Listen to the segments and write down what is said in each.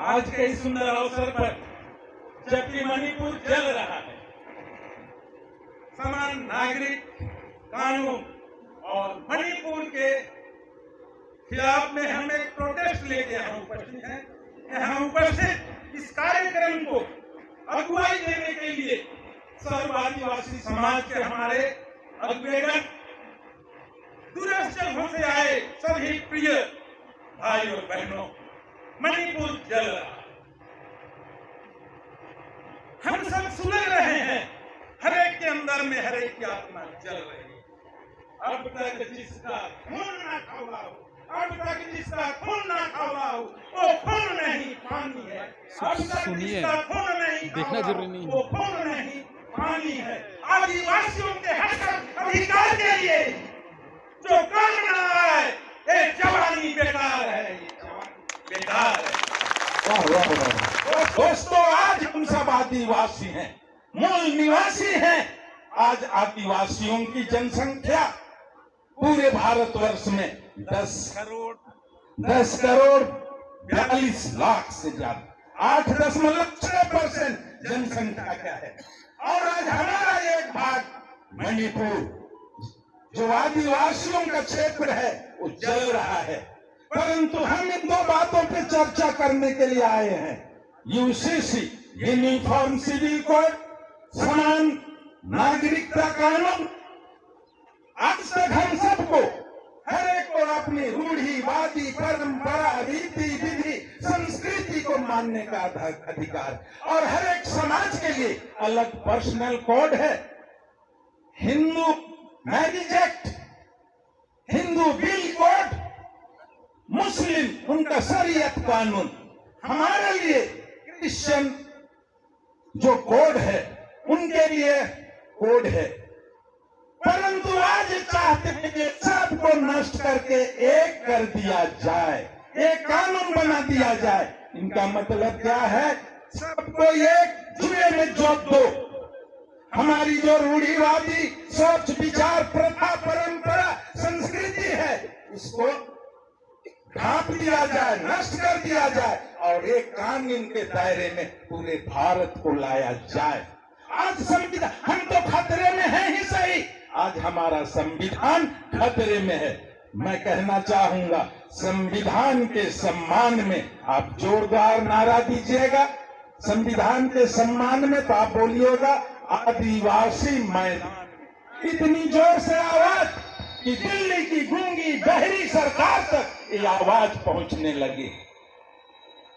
आज के इस सुंदर अवसर पर जबकि मणिपुर जल रहा है, समान नागरिक कानून और मणिपुर के खिलाफ में हम एक प्रोटेस्ट लेके यहाँ उपस्थित हैं। यहाँ उपस्थित इस कार्यक्रम को अगुवाई देने के लिए सर्व आदिवासी समाज के हमारे अग्रगण्य दूरस्थों से आए सभी प्रिय भाई और बहनों, मणिपुर जल रहा, हम सब सुलग रहे हैं, हर एक के अंदर में हर एक की आत्मा जल रही है। अब तक जिसका खून ना खौला हो, अब तक जिसका खून ना खौला हो, वो खून नहीं पानी है। अब तक जिसका खून नहीं देखना जरूरी नहीं, वो खून नहीं पानी है। आदिवासियों के हक अधिकार के लिए जो काम ना आए, ये जवानी बेकार है, ये जवानी बेकार है। वाह वाह वाह। दोस्तों, आज हम सब आदिवासी हैं, मूल निवासी हैं। आज आदिवासियों की जनसंख्या पूरे भारतवर्ष में 10 करोड़ 42 लाख से ज्यादा, 8.6% जनसंख्या क्या है। और आज हमारा एक भाग मणिपुर जो आदिवासियों का क्षेत्र है वो जल रहा है। परंतु हम इन दो बातों पे चर्चा करने के लिए आए हैं। यूसीसी यूनिफॉर्म सिविल कोड, समान नागरिकता कानून, आज तक हम सबको हर एक को अपनी रूढ़िवादी परंपरा, रीति विधि, संस्कृति को मानने का अधिकार, और हर एक समाज के लिए अलग पर्सनल कोड है। Hindu marriage act, Hindu bill code, Muslim उनका शरीयत कानून, हमारे लिए क्रिश्चियन जो कोड है उनके लिए कोड है। परंतु आज चाहते हैं कि सबको नष्ट करके एक कर दिया जाए, एक कानून बना दिया जाए। इनका मतलब क्या है? सबको एक जुए में जोत दो। हमारी जो रूढ़िवादी सोच, विचार, प्रथा, परंपरा, संस्कृति है, इसको ढांप दिया जाए, नष्ट कर दिया जाए और एक कानून के दायरे में पूरे भारत को लाया जाए। आज संविधान, हम तो खतरे में हैं ही सही, आज हमारा संविधान खतरे में है। मैं कहना चाहूंगा, संविधान के सम्मान में आप जोरदार नारा दीजिएगा। संविधान के सम्मान में तो आप बोलिएगा आदिवासी मैदान। इतनी जोर से आवाज कि दिल्ली की गूंगी बहरी सरकार तक ये आवाज पहुंचने लगी।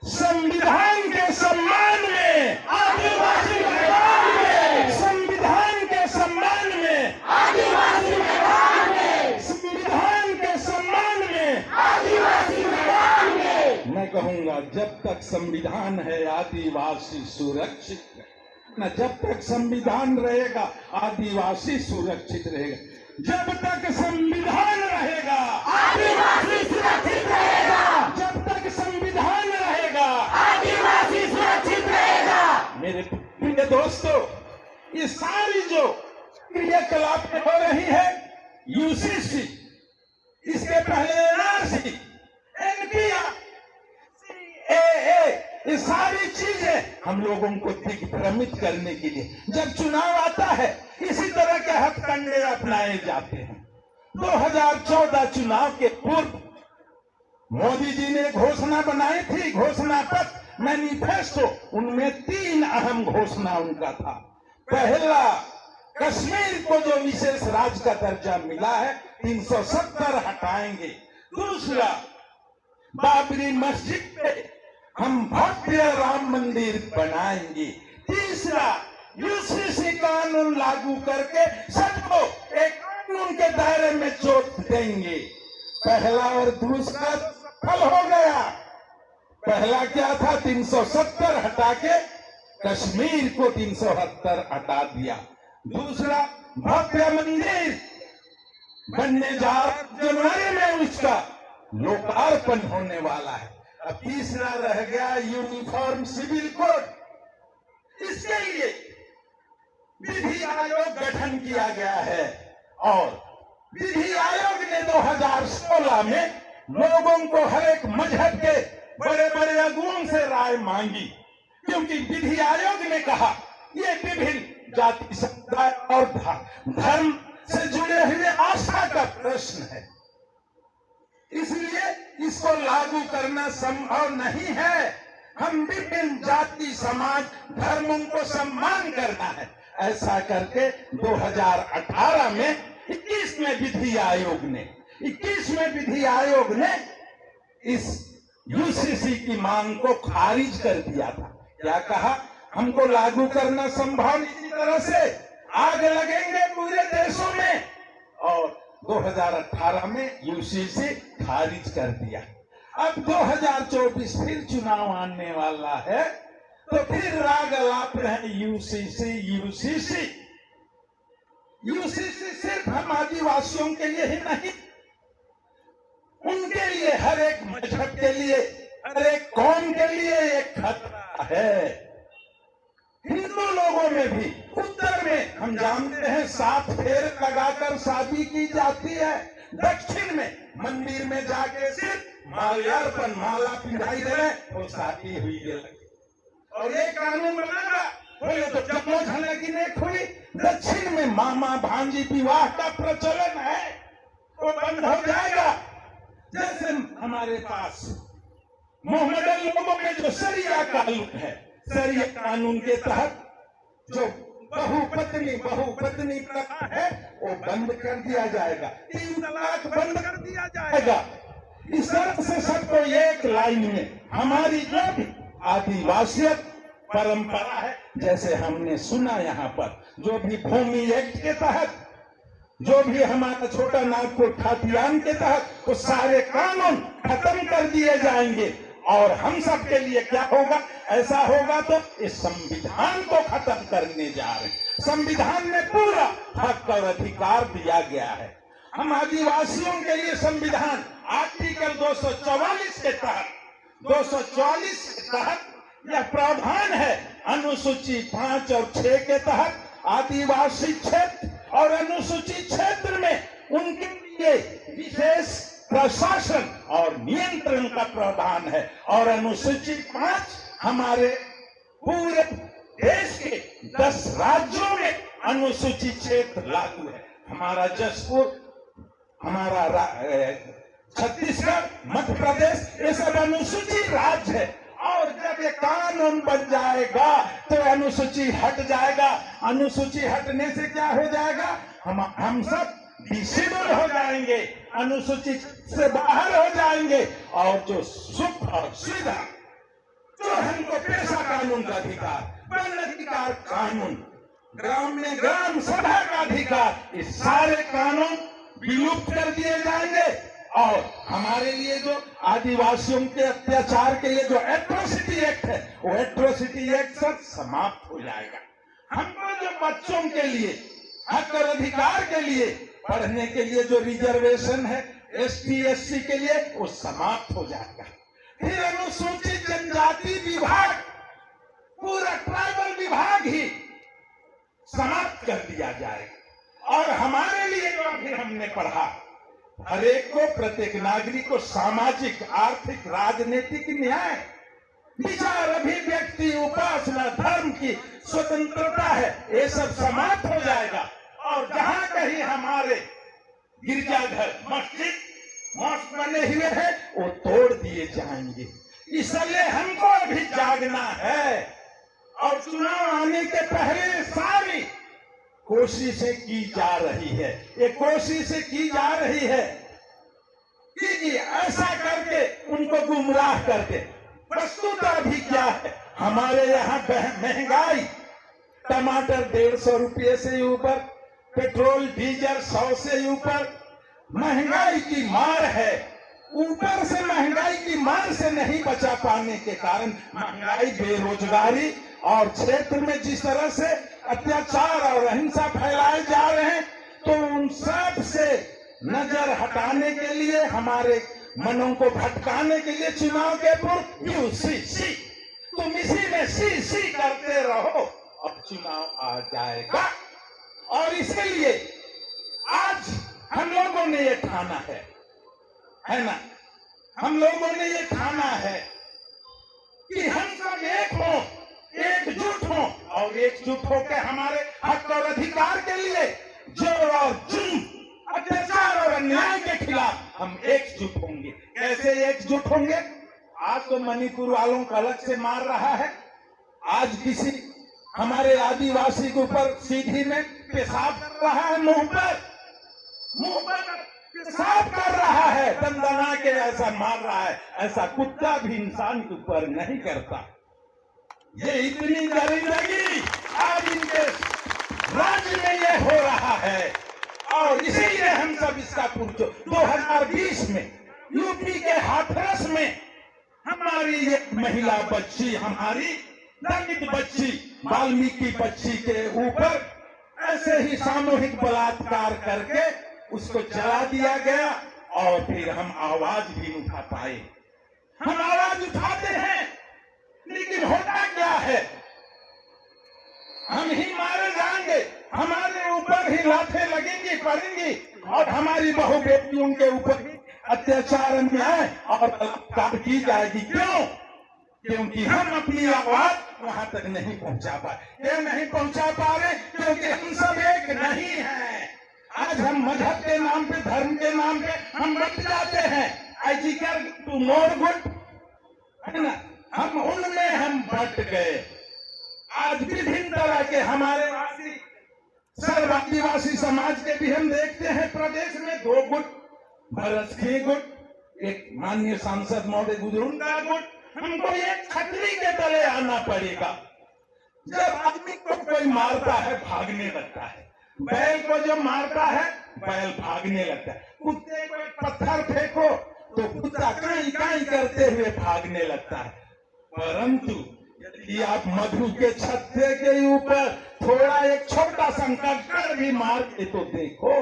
संविधान के सम्मान में आदिवासी मैदान में, संविधान के सम्मान में आदिवासी मैदान में, संविधान के सम्मान में आदिवासी मैदान में। मैं कहूंगा, जब तक संविधान है आदिवासी सुरक्षित है न, जब तक संविधान रहेगा आदिवासी सुरक्षित रहेगा। जब तक संविधान रहेगा आदिवासी सुरक्षित रहेगा, जब तक संविधान रहेगा आदिवासी सुरक्षित रहेगा। मेरे प्रिय दोस्तों, ये सारी जो क्रियाकलाप हो रही है, यूसीसी, इसके पहले एनआरसी, एनपीआर, सीएए, ये सारी चीजें हम लोगों को दिग्भ्रमित करने के लिए, जब चुनाव आता है इसी तरह के हथकंडे अपनाए जाते हैं। 2014 चुनाव के पूर्व मोदी जी ने घोषणा बनाई थी, घोषणा पत्र, मैनिफेस्टो। उनमें 3 अहम घोषणा उनका था। पहला, कश्मीर को जो विशेष राज्य का दर्जा मिला है 370 हटाएंगे। दूसरा, बाबरी मस्जिद पे हम भव्य राम मंदिर बनाएंगे। तीसरा, यूसीसी कानून लागू करके सबको एक कानून के दायरे में जोत देंगे। पहला और दूसरा सफल हो गया। पहला क्या था? 370 हटा के कश्मीर को 370 हटा दिया। दूसरा, भव्य मंदिर बनने जा रहा, जनवरी में उसका लोकार्पण होने वाला है। अब तीसरा रह गया यूनिफॉर्म सिविल कोड। इसके लिए विधि आयोग गठन किया गया है और विधि आयोग ने 2016 में लोगों को हर एक मजहब के बड़े बड़े अगुओं से राय मांगी, क्योंकि विधि आयोग ने कहा ये विभिन्न जाति समुदाय और धर्म से जुड़े हुए आस्था का प्रश्न है, इसलिए इसको लागू करना संभव नहीं है। हम विभिन्न जाति समाज धर्मों को सम्मान करना है। ऐसा करके 2018 में 21वें विधि आयोग ने इस यूसीसी की मांग को खारिज कर दिया था। क्या कहा? हमको लागू करना संभव इसी तरह से आग लगेंगे पूरे देशों में, और 2018 में यूसीसी खारिज कर दिया। अब 2024 फिर चुनाव आने वाला है, तो फिर राग अलाप रहे यूसीसी सिर्फ हम आदिवासियों के लिए ही नहीं, उनके लिए, हर एक मजहब के लिए, हर एक कौम के लिए एक खतरा है। हिंदू लोगों में भी उत्तर में हम जानते हैं 7 फेर लगाकर शादी की जाती है। दक्षिण में मंदिर में जाके सिर्फ माल्यार्पण, माला पिंधाई दे तो शादी हुई है। और ये कानून बनेगा, बोले तो जब झलकी ने हुई। दक्षिण में मामा भांजी विवाह का प्रचलन है, वो बंद हो जाएगा। जैसे हमारे पास मोहम्मदन लोगों में जो शरिया कानून है, शरिया कानून के तहत जो बहुपत्नी प्रथा है वो बंद कर दिया जाएगा, 3 तलाक बंद कर दिया जाएगा। इस तरह से सबको एक लाइन में हमारी जो भी आदिवासियत परंपरा है, जैसे हमने सुना यहाँ पर, जो भी भूमि एक्ट के तहत, जो भी हमारा छोटा नागपुर खातियान के तहत, वो सारे कानून खत्म कर दिए जाएंगे। और हम सब के लिए क्या होगा? ऐसा होगा तो इस संविधान को खत्म करने जा रहे हैं। संविधान में पूरा हक और अधिकार दिया गया है। हम आदिवासियों के लिए संविधान आर्टिकल 244 के तहत यह प्रावधान है, अनुसूची 5 और 6 के तहत आदिवासी क्षेत्र और अनुसूचित क्षेत्र में उनके लिए विशेष प्रशासन और नियंत्रण का प्रावधान है। और अनुसूचित 5 हमारे पूरे देश के 10 राज्यों में अनुसूचित क्षेत्र लागू है। हमारा जसपुर, हमारा छत्तीसगढ़, मध्य प्रदेश, ये सब अनुसूचित राज्य है। और जब ये कानून बन जाएगा तो अनुसूची हट जाएगा। अनुसूची हटने से क्या हो जाएगा? हम सब डिसेबल हो जाएंगे, अनुसूचित से बाहर हो जाएंगे। और जो सुख और सुविधा, जो हमको पेशा कानून का अधिकार, वन अधिकार कानून, ग्राम में ग्राम सभा का अधिकार, ये सारे कानून विलुप्त कर दिए जाएंगे। और हमारे लिए जो आदिवासियों के अत्याचार के लिए जो एट्रोसिटी एक्ट है, वो एट्रोसिटी एक्ट सब समाप्त हो जाएगा। हमको जो बच्चों के लिए हक और अधिकार के लिए, पढ़ने के लिए जो रिजर्वेशन है एसटी एससी के लिए, वो समाप्त हो जाएगा। फिर अनुसूचित जनजाति विभाग, पूरा ट्राइबल विभाग ही समाप्त कर दिया जाएगा। और हमारे लिए जो अभी हमने पढ़ा, हर एक को, प्रत्येक नागरिक को सामाजिक, आर्थिक, राजनीतिक न्याय, विचार, अभिव्यक्ति, उपासना, धर्म की स्वतंत्रता है, ये सब समाप्त हो जाएगा। और जहां कहीं हमारे गिरजाघर, मस्जिद बने हुए हैं, वो तोड़ दिए जाएंगे। इसलिए हमको अभी जागना है। और चुनाव आने के पहले सारी कोशिशें की जा रही है, ये कोशिशें की जा रही है कि ऐसा करके उनको गुमराह करके। वस्तुतः अभी क्या है, हमारे यहाँ महंगाई, टमाटर 150 रुपये से ऊपर, पेट्रोल डीजल 100 से ऊपर, महंगाई की मार है। ऊपर से महंगाई की मार से नहीं बचा पाने के कारण महंगाई, बेरोजगारी और क्षेत्र में जिस तरह से अत्याचार और अहिंसा फैलाए जा रहे हैं, तो उन सब से नजर हटाने के लिए, हमारे मनों को भटकाने के लिए चुनाव के पूर्व यूसीसी, तुम इसी में सी करते रहो, अब चुनाव आ जाएगा। और इसलिए आज हम लोगों ने ये ठाना है ना, हम लोगों ने ये ठाना है कि हम सब एक हों, एकजुट हों और एकजुट होकर हमारे हक और अधिकार के लिए जोर और जुल्म, अत्याचार और अन्याय के खिलाफ हम एकजुट होंगे। कैसे एकजुट होंगे? आज तो मणिपुर वालों को अलग से मार रहा है। आज किसी हमारे आदिवासी के ऊपर सीधी में पेशाब कर रहा है, मुंह पर पेशाब कर रहा है, दंदना के ऐसा मार रहा है। ऐसा कुत्ता भी इंसान के ऊपर नहीं करता। ये इतनी दरिंदगी आज इनके राज्य में ये हो रहा है और इसीलिए हम सब इसका पुरजो 2020 में यूपी के हाथरस में हमारी एक महिला बच्ची, हमारी दलित बच्ची, वाल्मीकि बच्ची के ऊपर ऐसे ही सामूहिक बलात्कार करके उसको जला दिया गया और फिर हम आवाज भी उठा पाए। हम आवाज उठाते हैं लेकिन होता क्या है? हम ही मारे जाएंगे, हमारे ऊपर ही लाठें लगेंगी, पड़ेंगी और हमारी बहू बेटियों के ऊपर ही अत्याचार, अन्याय और बलात्कार की जाएगी। क्यों? क्योंकि हम अपनी आवाज वहां तक नहीं पहुंचा पाए। क्यों नहीं पहुंचा पा रहे? क्योंकि हम सब एक नहीं हैं। आज हम मजहब के नाम पे, धर्म के नाम पे हम बट जाते हैं। एजिकर टू मोर गुड, है ना? हम उनमें हम बट गए। आज विभिन्न तरह के हमारे सर्व आदिवासी समाज के भी हम देखते हैं प्रदेश में 2 गुट, भरत सिंह गुट, एक माननीय सांसद महोदय गुजरून का गुट। हमको एक छतरी के तले आना पड़ेगा। जब आदमी को कोई मारता है भागने लगता है, बैल को जो मारता है बैल भागने लगता है, कुत्ते को एक पत्थर फेंको तो कुत्ता काई काई करते हुए भागने लगता है। परंतु यदि आप मधु के छत्ते के ऊपर थोड़ा एक छोटा सा कंकड़ भी मार के तो देखो,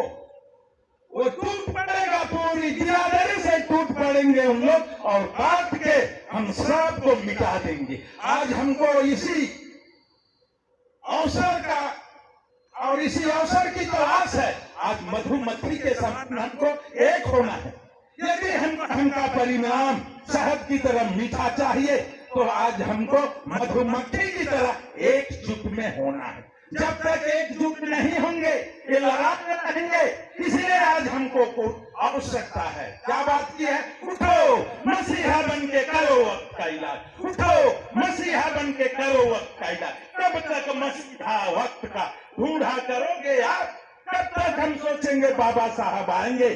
वो टूट पड़ेगा, पूरी बिरादरी से टूट पड़ेंगे उन लोग और काट के हम सबको मिटा देंगे। आज हमको इसी अवसर का और इसी अवसर की तलाश है। आज मधुमक्खी के समान हमको एक होना है। यदि हमका परिणाम शहद की तरह मीठा चाहिए तो आज हमको मधुमक्खी की तरह एकजुट में होना है। जब तक एकजुट नहीं होंगे ये लड़ाते रहेंगे। इसलिए आज हमको आवश्यकता है। क्या बात की है? उठो मसीहा बन के करो वक्त का इलाज, उठो मसीहा बन के करो वक्त का इलाज। कब तक मसीहा वक्त का ढूंढा करोगे यार? कब तक हम सोचेंगे बाबा साहब आएंगे,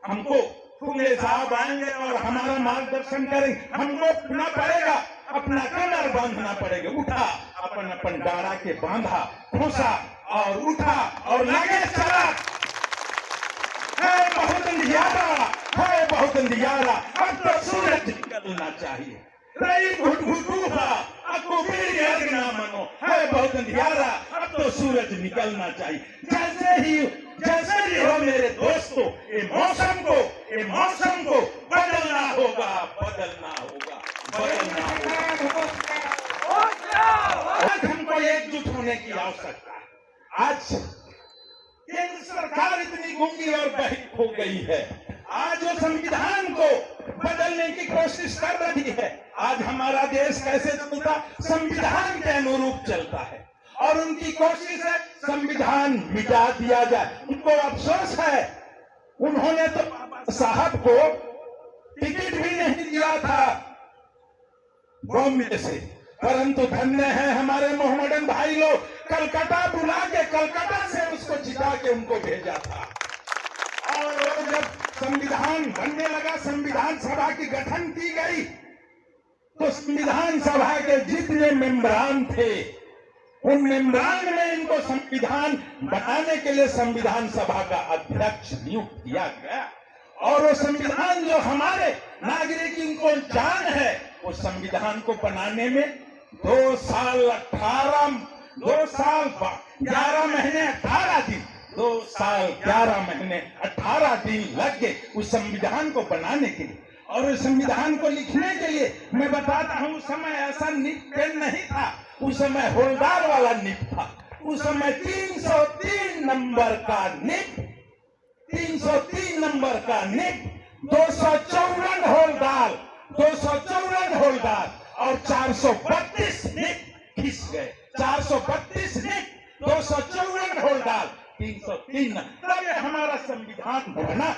हमको फुले साहब आएंगे और हमारा मार्गदर्शन करेंगे? हमको उठना पड़ेगा, अपना कमर बांधना पड़ेगा। उठा, अपन अपन डारा के बांधा, घुसा और उठा और लगे चला। है बहुत अंधियारा, है बहुत अंधियारा, अब तो सूरज निकलना चाहिए। रही घुटघुटूहा आपको मेरी अर्घ ना मनो, है बहुत अंधियारा, अब तो सूरज निकलना चाहिए। जैसे ही हो मेरे दोस्तों, ये मौसम को बदलना होगा, बदलना होगा, बदलना होगा। आज हमको एकजुट होने की आवश्यकता है। आज केंद्र सरकार इतनी गूंगी और बहिर हो गई है। आज वो संविधान को बदलने की कोशिश कर रही है। आज हमारा देश कैसे चलता? संविधान के अनुरूप चलता है और उनकी कोशिश है संविधान मिटा दिया जाए। उनको अफसोस है, उन्होंने तो बाबा साहब को टिकट भी नहीं दिया था बॉम्बे से, परंतु धन्य है हमारे मोहम्मदन भाई लोग, कलकत्ता बुला के कलकत्ता से उसको जिता के उनको भेजा था। और जब संविधान बनने लगा, संविधान सभा की गठन की गई, तो संविधान सभा के जितने मेंबरान थे उन मेंबरान में इनको संविधान बनाने के लिए संविधान सभा का अध्यक्ष नियुक्त किया गया। और वो संविधान जो हमारे नागरिक इनको जान है, वो संविधान को बनाने में 2 साल 11 महीने 18 दिन 2 साल 11 महीने 18 दिन लग गए उस संविधान को बनाने के लिए। और उस संविधान को लिखने के लिए मैं बताता हूँ, उस समय ऐसा निब पेन नहीं था, उस समय होल्डार वाला निब था। उस समय 303 नंबर का निब, 303 नंबर का निब, 254 होल्डार और 432 निक खिस गए। 432 निक 254 होल डाल 303। तब ये हमारा संविधान बना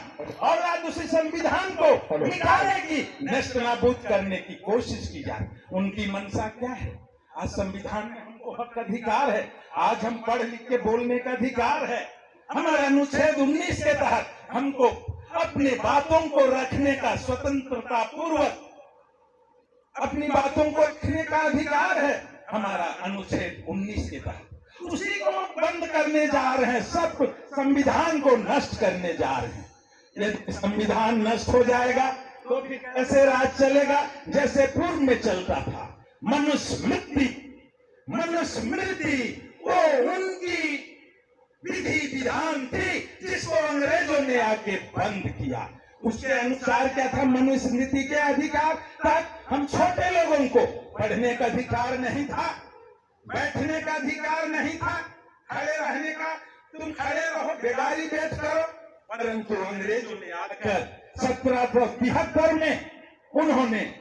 और आज उसी संविधान को मिटाने की, नष्ट नाबूद करने की कोशिश की जाए। उनकी मंशा क्या है? आज संविधान में हमको हक अधिकार है, आज हम पढ़ लिख के बोलने का अधिकार है। हमारे अनुच्छेद 19 के तहत हमको अपनी बातों को रखने का, स्वतंत्रता पूर्वक अपनी बातों को रखने का अधिकार है हमारा अनुच्छेद 19 के तहत। उसी को बंद करने जा रहे हैं, सब संविधान को नष्ट करने जा रहे हैं। यदि संविधान नष्ट हो जाएगा तो फिर कैसे राज चलेगा? जैसे पूर्व में चलता था। मनुस्मृति वो उनकी विधि विधान थी जिसको अंग्रेजों ने आके बंद किया। उसके अनुसार क्या था? मनुस्मृति के अधिकार तक हम छोटे लोगों को पढ़ने का अधिकार नहीं था, बैठने का अधिकार नहीं था, खड़े रहने का, तुम खड़े रहो, बेगारी बैठ करो। परंतु अंग्रेजों ने आकर 1773 में उन्होंने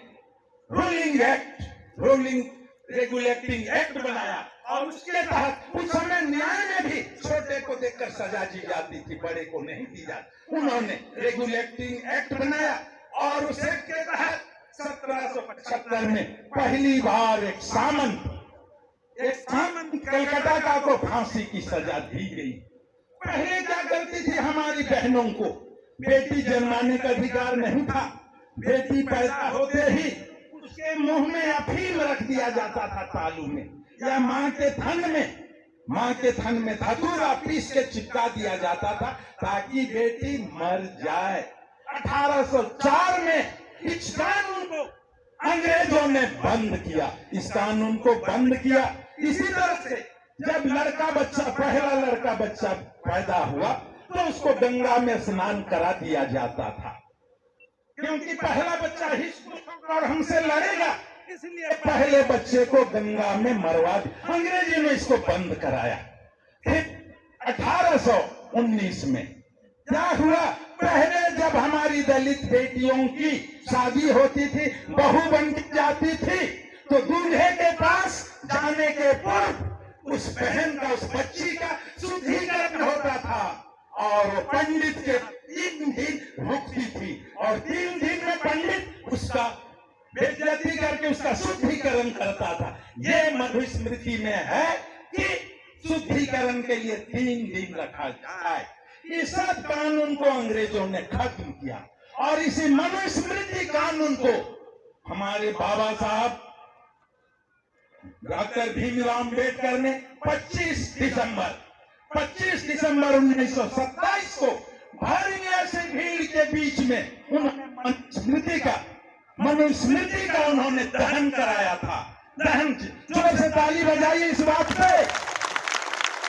रूलिंग रेगुलेटिंग एक्ट बनाया और उसके तहत उस समय न्याय में भी छोटे को देखकर सजा दी जाती थी, बड़े को नहीं दी जाती। उन्होंने रेगुलेटिंग एक्ट बनाया और उस एक्ट के तहत 1775 में पहली बार एक सामंत कलकत्ता का को फांसी की सजा दी गई। पहले क्या करती थी हमारी बहनों को? बेटी जन्माने का अधिकार नहीं था। बेटी पैदा होते ही उसके मुंह में अफीम रख दिया जाता था तालू में, या माँ के थन में धतूरा पीस के चिपका दिया जाता था ताकि बेटी मर जाए। 1804 में इस कानून को अंग्रेजों ने बंद किया। इस कानून को बंद किया। इसी तरह से जब पहला लड़का बच्चा पैदा हुआ तो उसको गंगा में स्नान करा दिया जाता था, क्योंकि पहला बच्चा ही और हमसे लड़ेगा, इसलिए पहले बच्चे को गंगा में मरवा दिया। अंग्रेजी ने इसको बंद कराया। फिर 1819 में क्या हुआ? पहले जब हमारी दलित बेटियों की शादी होती थी, बहू बन जाती थी, तो दूल्हे के पास जाने के पूर्व उस बहन का, उस बच्ची का शुद्धिकरण होता था और पंडित के 3 दिन रुकती थी और 3 दिन में पंडित उसका बेइज्जती करके उसका शुद्धिकरण करता था। ये मनुस्मृति में है कि शुद्धिकरण के लिए 3 दिन रखा जाए। इस सब कानून को अंग्रेजों ने खत्म किया और इसी मनुस्मृति कानून को हमारे बाबा साहब डॉक्टर भीमराव अम्बेडकर ने 25 दिसंबर 1927 को भारी ऐसी भीड़ के बीच में उन्होंने मनुस्मृति का उन्होंने दहन कराया था। दहन, जोर से ताली बजाइए इस बात पे।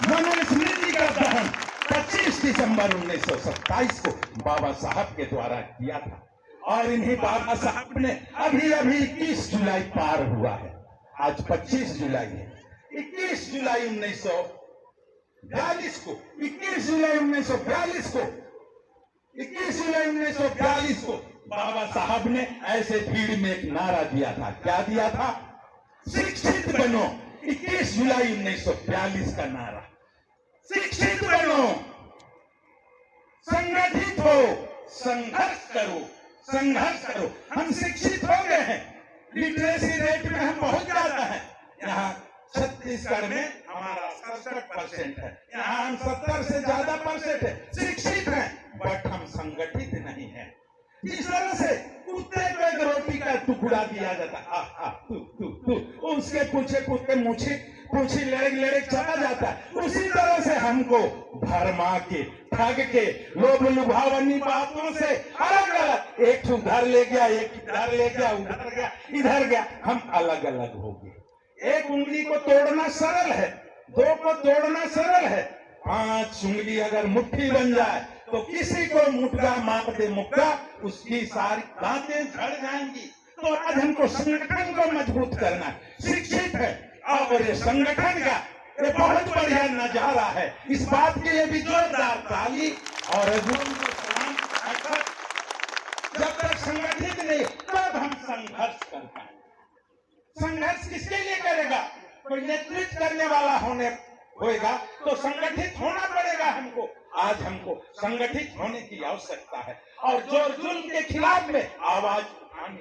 मनुस्मृति का दहन 25 दिसंबर 1927 को बाबा साहब के द्वारा किया था और इन्हीं बाबा साहब ने अभी 21 जुलाई पार हुआ है। आज 25 जुलाई है। 21 जुलाई 1942 को बाबा साहब ने ऐसे भीड़ में एक नारा दिया था। क्या दिया था? शिक्षित बनो। 21 जुलाई 1942 का नारा, शिक्षित बनो, संगठित हो, संघर्ष करो। हम शिक्षित हो गए हैं, लिटरेसी रेट में हम बहुत ज्यादा हैं। यहाँ छत्तीसगढ़ में हमारा 67% है, यहाँ हम 70 से ज्यादा % है, शिक्षित हैं, बट हम संगठित नहीं हैं। इस तरह से कुत्ते को एक रोटी का टुकड़ा दिया जाता, तू उसके पूछे लड़े चला जाता है। उसी तरह से हमको भरमा के, ठग के, लोभ लुभावनी बातों से अलग, एक उधर ले गया, एक इधर ले गया, उधर गया, इधर गया, हम अलग अलग हो गए। एक उंगली को तोड़ना सरल है, 2 को तोड़ना सरल है, 5 उंगली अगर मुट्ठी बन जाए तो किसी को मुट्ठा मार दे मुक्का, उसकी सारी दांतें झड़ जाएंगी। तो आज हमको संगठन को मजबूत करना, शिक्षित है और ये संगठन का ये बहुत बढ़िया नजारा है। इस बात के लिए भी जोरदार ताली और जब तक संगठित नहीं तब हम संघर्ष कर पाएंगे। संघर्ष किसके लिए करेगा? कोई नेतृत्व करने वाला होएगा तो संगठित होना पड़ेगा हमको। आज हमको संगठित होने की आवश्यकता है और जो जुल्म के खिलाफ में आवाज उठानी